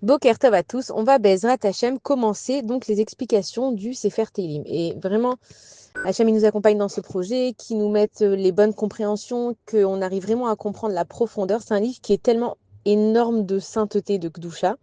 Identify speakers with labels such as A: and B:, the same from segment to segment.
A: Boker Tov à tous, on va Bezrat Hachem commencer donc les explications du Sefer Tehillim. Et vraiment, Hachem il nous accompagne dans ce projet, qui nous mette les bonnes compréhensions, qu'on arrive vraiment à comprendre la profondeur. C'est un livre qui est tellement énorme de sainteté, de Kedusha,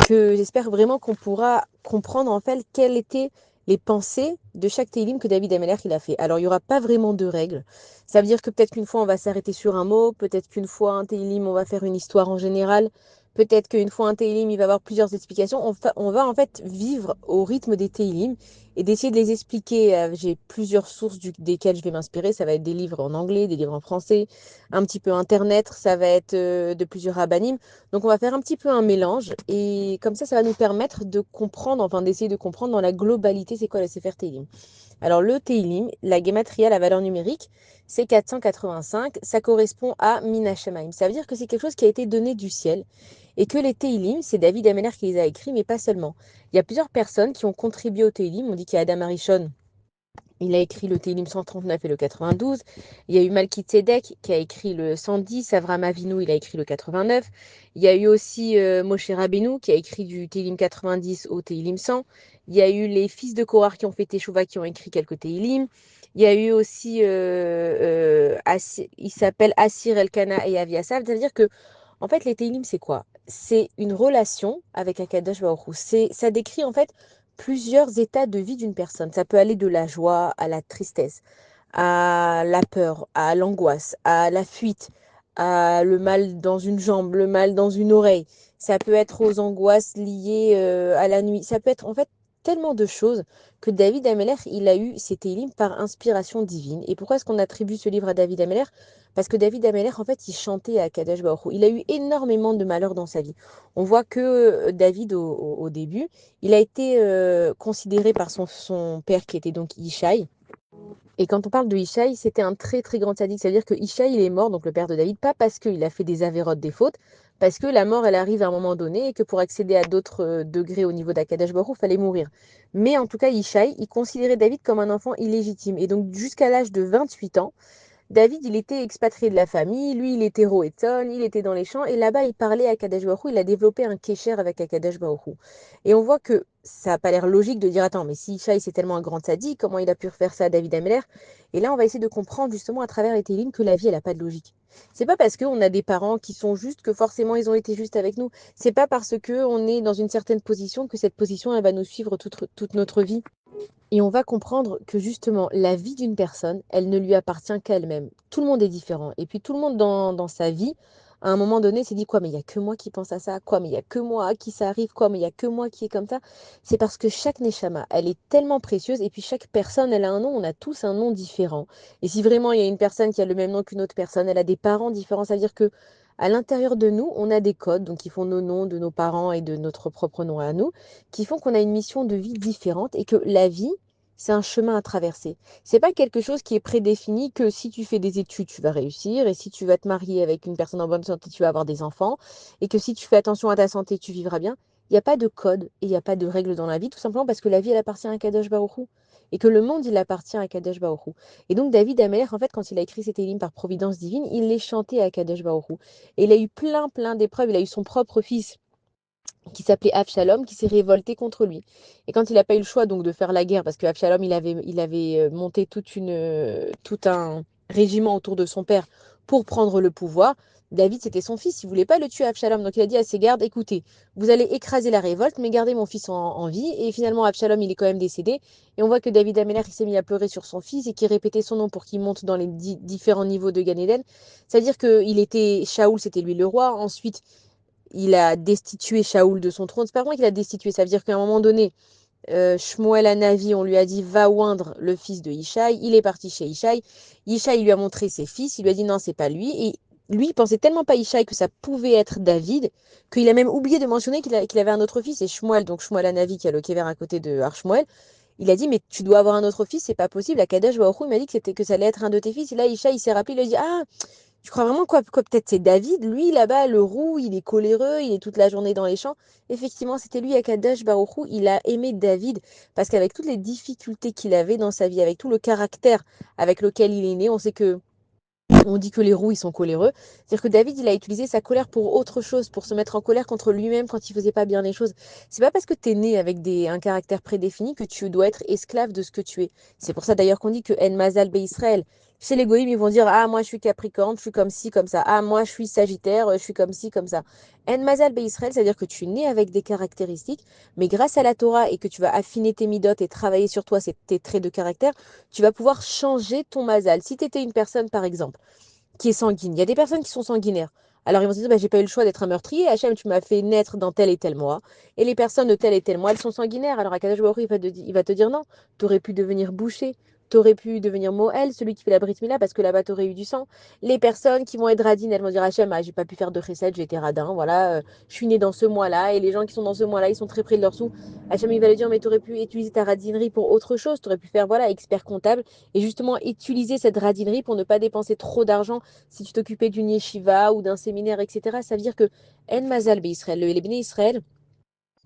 A: que j'espère vraiment qu'on pourra comprendre en fait quelles étaient les pensées de chaque Tehillim que David Ameller il a fait. Alors il n'y aura pas vraiment de règles. Ça veut dire que peut-être qu'une fois on va s'arrêter sur un mot, peut-être qu'une fois un Tehillim on va faire une histoire en général, peut-être qu'une fois un Tehillim il va avoir plusieurs explications. On va en fait vivre au rythme des Tehillim et d'essayer de les expliquer. J'ai plusieurs sources desquelles je vais m'inspirer. Ça va être des livres en anglais, des livres en français, un petit peu internet, ça va être de plusieurs rabbinim. Donc on va faire un petit peu un mélange et comme ça va nous permettre de comprendre, enfin d'essayer de comprendre dans la globalité c'est quoi le Sefer Tehillim. Alors le Tehillim, la gematria, la valeur numérique, c'est 485, ça correspond à Mina Shamaim. Ça veut dire que c'est quelque chose qui a été donné du ciel et que les Tehillim, c'est David Ameller qui les a écrits, mais pas seulement. Il y a plusieurs personnes qui ont contribué au Tehillim. On dit qu'il y a Adam Arishon, il a écrit le Télim 139 et le 92. Il y a eu Malki Tzedek qui a écrit le 110. Avram Avinu, il a écrit le 89. Il y a eu aussi Moshe Rabbeinu qui a écrit du Télim 90 au Télim 100. Il y a eu les fils de Korah qui ont fait Teshuvah qui ont écrit quelques Télim. Il y a eu aussi, il s'appelle Assir Elkana et Aviasaf. Ça veut dire que, en fait, les Télim, c'est quoi? C'est une relation avec Akadosh Baruch Hu. Ça décrit, en fait, plusieurs états de vie d'une personne. Ça peut aller de la joie à la tristesse, à la peur, à l'angoisse, à la fuite, à le mal dans une jambe, le mal dans une oreille. Ça peut être aux angoisses liées à la nuit. Ça peut être en fait tellement de choses que David Ameller, il a eu ces télim par inspiration divine. Et pourquoi est-ce qu'on attribue ce livre à David Ameller? Parce que David Ameller, en fait, il chantait à Kadesh Baruch Hu. Il a eu énormément de malheurs dans sa vie. On voit que David, au début, il a été considéré par son père qui était donc Ishaï. Et quand on parle de Ishaï, c'était un très très grand sadique. C'est-à-dire que Ishaï, il est mort, donc le père de David, pas parce qu'il a fait des avérotes, des fautes, parce que la mort, elle arrive à un moment donné et que pour accéder à d'autres degrés au niveau d'Akadash Baruch, il fallait mourir. Mais en tout cas, Ishaï, il considérait David comme un enfant illégitime. Et donc jusqu'à l'âge de 28 ans, David, il était expatrié de la famille, lui, il était Roéton, il était dans les champs, et là-bas, il parlait à Kadesh Baruch Hu, il a développé un kécher avec Akadosh Baruch Hu. Et on voit que ça n'a pas l'air logique de dire, attends, mais si Ishaï, c'est tellement un grand sadique, comment il a pu faire ça à David Ameller? Et là, on va essayer de comprendre justement à travers les télim que la vie, elle n'a pas de logique. C'est pas parce qu'on a des parents qui sont justes que forcément ils ont été justes avec nous. C'est pas parce qu'on est dans une certaine position que cette position, elle va nous suivre toute notre vie. Et on va comprendre que justement, la vie d'une personne, elle ne lui appartient qu'à elle-même. Tout le monde est différent. Et puis tout le monde dans sa vie, à un moment donné, s'est dit quoi, mais il n'y a que moi qui pense à ça, quoi, mais il n'y a que moi à qui ça arrive, quoi, mais il n'y a que moi qui est comme ça. C'est parce que chaque Neshama, elle est tellement précieuse, et puis chaque personne, elle a un nom, on a tous un nom différent. Et si vraiment il y a une personne qui a le même nom qu'une autre personne, elle a des parents différents, ça veut dire que à l'intérieur de nous, on a des codes, donc qui font nos noms de nos parents et de notre propre nom à nous, qui font qu'on a une mission de vie différente et que la vie, c'est un chemin à traverser. C'est pas quelque chose qui est prédéfini que si tu fais des études, tu vas réussir et si tu vas te marier avec une personne en bonne santé, tu vas avoir des enfants et que si tu fais attention à ta santé, tu vivras bien. Il n'y a pas de code et il n'y a pas de règles dans la vie, tout simplement parce que la vie, elle appartient à Kadosh Baruch Hu et que le monde, il appartient à Kadosh Baruch Hu. Et donc, David Ameller, en fait, quand il a écrit cet élim par providence divine, il les chantait à Kadosh Baruch Hu. Et il a eu plein d'épreuves. Il a eu son propre fils qui s'appelait Avshalom, qui s'est révolté contre lui. Et quand il n'a pas eu le choix donc de faire la guerre, parce que Avshalom, il avait monté tout un régiment autour de son père pour prendre le pouvoir, David, c'était son fils, il voulait pas le tuer Avshalom. Donc il a dit à ses gardes, écoutez, vous allez écraser la révolte, mais gardez mon fils en vie. Et finalement, Avshalom, il est quand même décédé. Et on voit que David Ameller, il s'est mis à pleurer sur son fils et qu'il répétait son nom pour qu'il monte dans les différents niveaux de Gan Eden. C'est-à-dire qu'il était, Shaoul, c'était lui le roi. Ensuite, il a destitué Shaoul de son trône. C'est pas vraiment qu'il a destitué, ça veut dire qu'à un moment donné, Shmuel Hanavi, on lui a dit va oindre le fils de Ishaï. Il est parti chez Ishaï. Ishaï lui a montré ses fils. Il lui a dit non, c'est pas lui. Et lui, il pensait tellement pas Ishaï que ça pouvait être David qu'il a même oublié de mentionner qu'il avait un autre fils. Et Shmuel, donc Shmuel Hanavi, qui a le kéver à côté de Arshmuel, il a dit mais tu dois avoir un autre fils, c'est pas possible. Akadosh Baruch Hu, il m'a dit que ça allait être un de tes fils. Et là, Ishaï, il s'est rappelé, il a dit ah, tu crois vraiment quoi peut-être c'est David, lui là-bas, le roux, il est coléreux, il est toute la journée dans les champs. Effectivement, c'était lui, Akadosh Baruch Hu, il a aimé David parce qu'avec toutes les difficultés qu'il avait dans sa vie, avec tout le caractère avec lequel il est né, on sait que On dit que les roux, ils sont coléreux. C'est-à-dire que David, il a utilisé sa colère pour autre chose, pour se mettre en colère contre lui-même quand il faisait pas bien les choses. C'est pas parce que tu es né avec un caractère prédéfini que tu dois être esclave de ce que tu es. C'est pour ça d'ailleurs qu'on dit que En Mazal Be Israël. Chez les goïms, ils vont dire ah moi je suis Capricorne, je suis comme ci comme ça. Ah moi je suis Sagittaire, je suis comme ci comme ça. En Mazal Be Israël, c'est-à-dire que tu es né avec des caractéristiques, mais grâce à la Torah et que tu vas affiner tes midotes et travailler sur toi, tes traits de caractère, tu vas pouvoir changer ton mazal. Si tu étais une personne par exemple qui est sanguine. Il y a des personnes qui sont sanguinaires. Alors ils vont se dire, bah, j'ai pas eu le choix d'être un meurtrier. Hachem, tu m'as fait naître dans tel et tel mois. Et les personnes de tel et tel mois, elles sont sanguinaires. Alors Akadosh Baruch Hu, il va te dire non. Tu aurais pu devenir boucher. Tu aurais pu devenir Moël, celui qui fait la brit mila, parce que là-bas, tu aurais eu du sang. Les personnes qui vont être radines, elles vont dire Hachem, ah, j'ai pas pu faire de chesed, j'ai été radin. Voilà, je suis né dans ce mois-là. Et les gens qui sont dans ce mois-là, ils sont très près de leur sous. Hachem, il va lui dire, mais tu aurais pu utiliser ta radinerie pour autre chose. Tu aurais pu faire, voilà, expert comptable. Et justement, utiliser cette radinerie pour ne pas dépenser trop d'argent si tu t'occupais d'une yeshiva ou d'un séminaire, etc., ça veut dire que En Mazal Israël, les Béné Israël,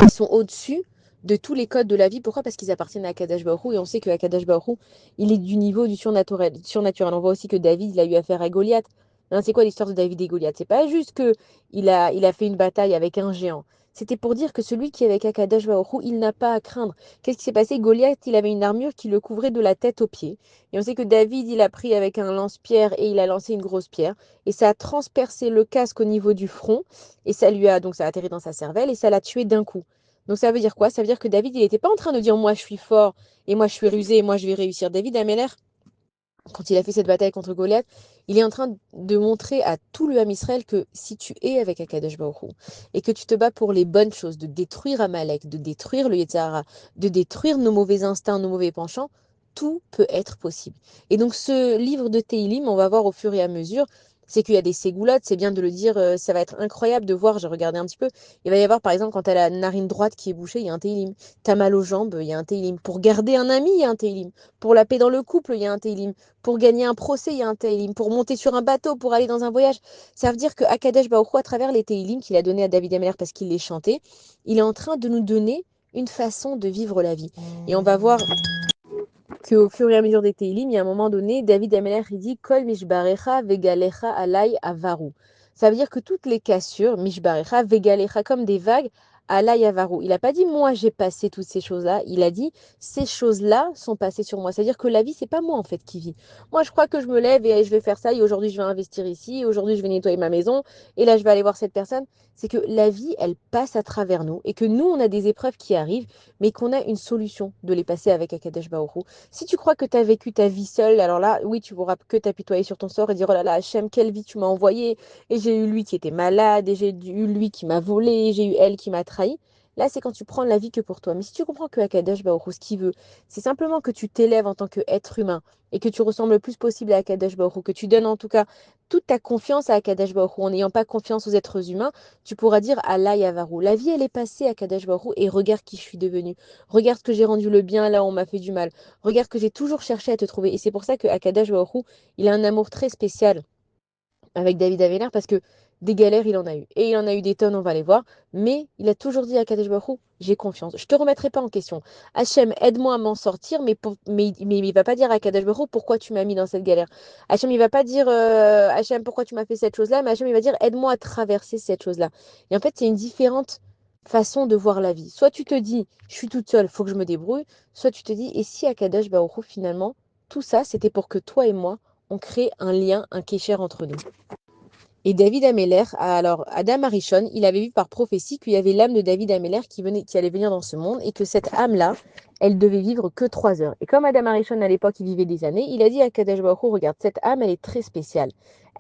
A: ils sont au-dessus de tous les codes de la vie. Pourquoi? Parce qu'ils appartiennent à Akadosh Baruch Hu, et on sait que Akadosh Baruch Hu, il est du niveau du surnaturel. On voit aussi que David, il a eu affaire à Goliath. Hein, c'est quoi l'histoire de David et Goliath? C'est pas juste que il a fait une bataille avec un géant. C'était pour dire que celui qui est avec Akadosh Baruch Hu, il n'a pas à craindre. Qu'est-ce qui s'est passé? Goliath, il avait une armure qui le couvrait de la tête aux pieds. Et on sait que David, il a pris avec un lance-pierre et il a lancé une grosse pierre. Et ça a transpercé le casque au niveau du front. Et ça a atterri dans sa cervelle et ça l'a tué d'un coup. Donc ça veut dire quoi? Ça veut dire que David, il n'était pas en train de dire moi je suis fort et moi je suis rusé et moi je vais réussir. David Ameller, quand il a fait cette bataille contre Goliath, il est en train de montrer à tout le Ham Israël que si tu es avec Akadosh Baruch Hu et que tu te bats pour les bonnes choses, de détruire Amalek, de détruire le Yetzirah, de détruire nos mauvais instincts, nos mauvais penchants, tout peut être possible. Et donc ce livre de Teilim, on va voir au fur et à mesure, c'est qu'il y a des ségoulottes, c'est bien de le dire, ça va être incroyable de voir, j'ai regardé un petit peu, il va y avoir par exemple quand tu as la narine droite qui est bouchée, il y a un Teilim. T'as mal aux jambes, il y a un Teilim. Pour garder un ami, il y a un Teilim. Pour la paix dans le couple, il y a un Teilim. Pour gagner un procès, il y a un Teilim. Pour monter sur un bateau, pour aller dans un voyage. Ça veut dire que Akadosh Baruch Hu, à travers les Teilim qu'il a donné à David Ameller parce qu'il les chantait, il est en train de nous donner une façon de vivre la vie. Et on va voir qu'au fur et à mesure des Teilim, il y a un moment donné, David Ameller, il dit Kol mishbarecha vegalecha alay avaru. Ça veut dire que toutes les cassures, mishbarecha, vegalecha, comme des vagues, alay avaru. Il n'a pas dit moi j'ai passé toutes ces choses-là, il a dit ces choses-là sont passées sur moi. C'est-à-dire que la vie, c'est pas moi en fait qui vis. Moi, je crois que je me lève et je vais faire ça, et aujourd'hui je vais investir ici, et aujourd'hui je vais nettoyer ma maison, et là je vais aller voir cette personne. C'est que la vie, elle passe à travers nous, et que nous, on a des épreuves qui arrivent, mais qu'on a une solution de les passer avec Akadosh Baruch Hu. Si tu crois que tu as vécu ta vie seule, alors là, oui, tu pourras que t'apitoyer sur ton sort et dire, oh là là, Hachem, quelle vie tu m'as envoyée. Et j'ai eu lui qui était malade, et j'ai eu lui qui m'a volé, et j'ai eu elle qui m'a trahi. Là, c'est quand tu prends la vie que pour toi. Mais si tu comprends que Akadosh Baruch Hu, ce qu'il veut, c'est simplement que tu t'élèves en tant qu'être humain et que tu ressembles le plus possible à Akadosh Baruch Hu, que tu donnes en tout cas toute ta confiance à Akadosh Baruch Hu, en n'ayant pas confiance aux êtres humains, tu pourras dire Allah Yavaru. La vie, elle est passée à Akadosh Baruch Hu et regarde qui je suis devenue. Regarde que j'ai rendu le bien là où on m'a fait du mal. Regarde que j'ai toujours cherché à te trouver. Et c'est pour ça que Akadosh Baruch Hu, il a un amour très spécial avec David Avénère parce que des galères, il en a eu. Et il en a eu des tonnes, on va les voir. Mais il a toujours dit à Kadesh Baruch Hu, j'ai confiance. Je te remettrai pas en question. Hachem, aide-moi à m'en sortir, mais il va pas dire à Kadesh Baruch Hu, pourquoi tu m'as mis dans cette galère. Hachem, il va pas dire, Hachem, pourquoi tu m'as fait cette chose-là, mais Hachem, il va dire, aide-moi à traverser cette chose-là. Et en fait, c'est une différente façon de voir la vie. Soit tu te dis, je suis toute seule, faut que je me débrouille. Soit tu te dis, et si à Kadesh Baruch Hu, finalement, tout ça, c'était pour que toi et moi, on crée un lien, un kécher entre nous. Et David Ameller, alors Adam Arishon, il avait vu par prophétie qu'il y avait l'âme de David Ameller qui allait venir dans ce monde et que cette âme-là, elle devait vivre que 3 heures. Et comme Adam Arishon, à l'époque, il vivait des années, il a dit à Kadesh Baruch Hu, regarde, cette âme, elle est très spéciale.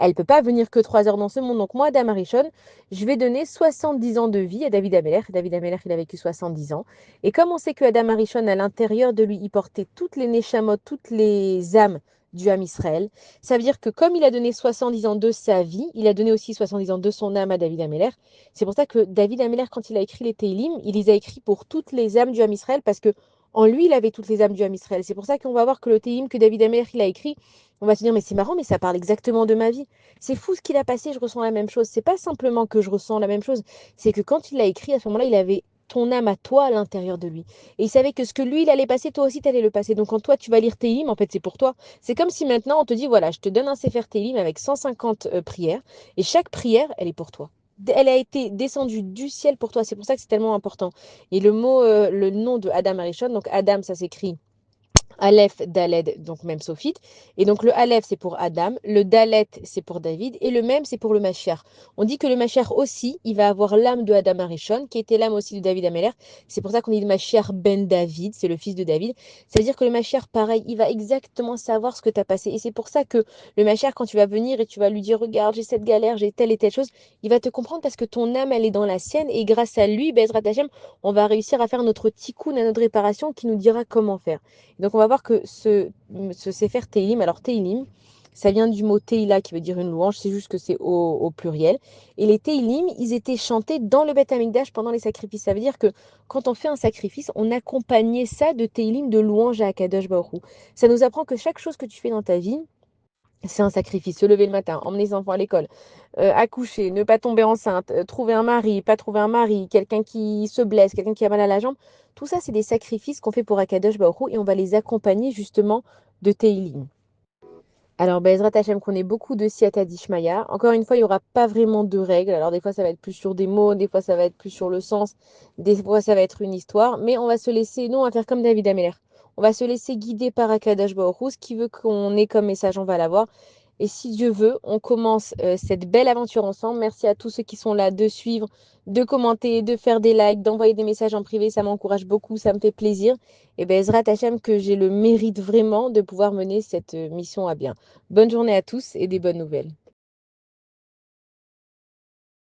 A: Elle ne peut pas venir que 3 heures dans ce monde. Donc moi, Adam Arishon, je vais donner 70 ans de vie à David Ameller. David Ameller, il a vécu 70 ans. Et comme on sait que Adam Arishon, à l'intérieur de lui, il portait toutes les neshamot, toutes les âmes du Ham Israël, ça veut dire que comme il a donné 70 ans de sa vie, il a donné aussi 70 ans de son âme à David Ameller. C'est pour ça que David Ameller, quand il a écrit les Teilim, il les a écrits pour toutes les âmes du Ham Israël, parce que en lui, il avait toutes les âmes du Ham Israël. C'est pour ça qu'on va voir que le Teilim que David Ameller il a écrit, on va se dire, mais c'est marrant, mais ça parle exactement de ma vie. C'est fou ce qu'il a passé, je ressens la même chose. C'est pas simplement que je ressens la même chose, c'est que quand il l'a écrit, à ce moment-là, il avait ton âme à toi à l'intérieur de lui. Et il savait que ce que lui, il allait passer, toi aussi, tu allais le passer. Donc quand toi, tu vas lire Tehillim, en fait, c'est pour toi. C'est comme si maintenant, on te dit, voilà, je te donne un Sefer Tehillim avec 150 prières, et chaque prière, elle est pour toi. Elle a été descendue du ciel pour toi. C'est pour ça que c'est tellement important. Et le nom de Adam Arishon, donc Adam, ça s'écrit Aleph, Daled, donc même Sophite. Et donc le Aleph, c'est pour Adam, le Dalet, c'est pour David, et le même, c'est pour le Mashiach. On dit que le Mashiach aussi, il va avoir l'âme de Adam Arishon, qui était l'âme aussi de David Ameller. C'est pour ça qu'on dit le Mashiach ben David, c'est le fils de David. Ça veut dire que le Mashiach, pareil, il va exactement savoir ce que tu as passé. Et c'est pour ça que le Mashiach, quand tu vas venir et tu vas lui dire, regarde, j'ai cette galère, j'ai telle et telle chose, il va te comprendre parce que ton âme, elle est dans la sienne, et grâce à lui, Bezrat Hashem, on va réussir à faire notre tikkun, à notre réparation, qui nous dira comment faire. Donc on va voir que ce Sefer Tehillim, alors Tehillim, ça vient du mot Tehila qui veut dire une louange, c'est juste que c'est au pluriel. Et les Tehillim, ils étaient chantés dans le Beth Amikdash pendant les sacrifices. Ça veut dire que quand on fait un sacrifice, on accompagnait ça de Tehillim, de louange à Akadosh Baruch Hu. Ça nous apprend que chaque chose que tu fais dans ta vie, c'est un sacrifice. Se lever le matin, emmener ses enfants à l'école, accoucher, ne pas tomber enceinte, trouver un mari, pas trouver un mari, quelqu'un qui se blesse, quelqu'un qui a mal à la jambe. Tout ça, c'est des sacrifices qu'on fait pour Akadosh Baruch Hu et on va les accompagner justement de Teilim. Alors, Bezrat Hashem, qu'on ait beaucoup de Siyata Dishmaya. Encore une fois, il n'y aura pas vraiment de règles. Alors, des fois, ça va être plus sur des mots, des fois, ça va être plus sur le sens, des fois, ça va être une histoire. Mais on va se laisser, nous, on va faire comme David Ameller. On va se laisser guider par Akadosh Baruch Hu. Ce qui veut qu'on ait comme message, on va l'avoir. Et si Dieu veut, on commence cette belle aventure ensemble. Merci à tous ceux qui sont là de suivre, de commenter, de faire des likes, d'envoyer des messages en privé. Ça m'encourage beaucoup, ça me fait plaisir. Et ben, Ezrat Hashem, que j'ai le mérite vraiment de pouvoir mener cette mission à bien. Bonne journée à tous et des bonnes nouvelles.